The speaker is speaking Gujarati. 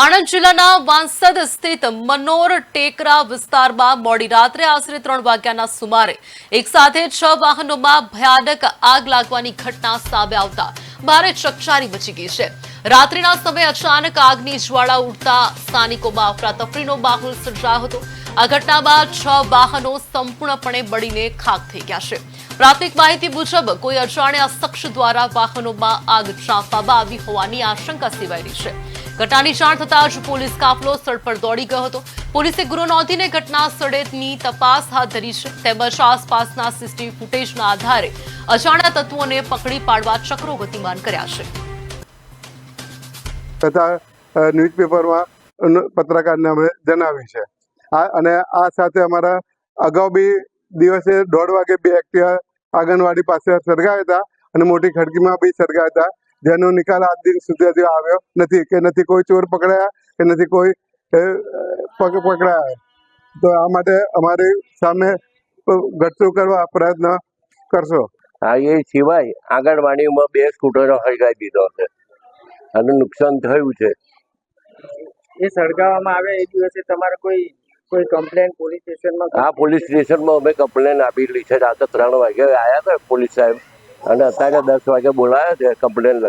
આણંદ જિલ્લાના વાંસદ સ્થિત મનોર ટેકરા વિસ્તારમાં મોડી રાત્રે આશરે 3 વાગ્યાના સુમારે એક સાથે 6 વાહનોમાં ભયાનક આગ લાગવાની ઘટના સામે આવતા ભારે ચકચારી મચી ગઈ છે। રાત્રિના સમયે અચાનક આગની જ્વાળા ઉડતા સ્થાનિકોમાં અફરાતફરીનો માહોલ સર્જાયો હતો। આ ઘટનામાં 6 વાહનો સંપૂર્ણપણે બળીને ખાખ થઈ ગયા છે। પ્રાથમિક માહિતી મુજબ કોઈ અજાણ્યા શખ્સ દ્વારા વાહનોમાં આગ ચાંપવામાં આવી હોવાની આશંકા સેવાઈ રહી છે। ઘટનાની જાણ થતાં જ પોલીસ કાફલો સ્થળ પર દોડી ગયો હતો। પોલીસે ગુનો નોંધીને ઘટના સ્થળેની તપાસ હાથ ધરી છે, તેમજ આસપાસના સીસીટીવી ફૂટેજના આધારે અજાણ્યા તત્વોને પકડી પાડવા ચક્રો ગતિમાન કર્યા છે। તથા ન્યૂઝપેપરમાં પત્રકારને અમે જણાવી છે। અને આ સાથે અમારા અગાઉ બી દિવસે 1:30 વાગે 2 એક્ટિવા આંગણવાડી પાસે સળગાવ્યા હતા અને મોટી ખડકીમાં બી સળગાવ્યા હતા, જેનો નિકાલ આજ દિન સુધી હજી આવ્યો નથી કે નથી કોઈ ચોર પકડાયા કે નથી કોઈ પકડાયા। તો આ માટે અમારી સામે ઘટતું કરવા પ્રયત્ન કરશો। હા, એ સિવાય આંગણવાડીમાં 2 સ્કૂટરો સળગાવી દીધો છે અને નુકસાન થયું છે। એ સળગાવવામાં આવે એ દિવસે તમારે કોઈ કમ્પ્લેન પોલીસ સ્ટેશનમાં? હા, પોલીસ સ્ટેશનમાં અમે કમ્પ્લેન આપેલી છે। રાતે 3 વાગે આવ્યા હતા પોલીસ સાહેબ અને અત્યારે 10 વાગે બોલાયા છે કમ્પ્લેન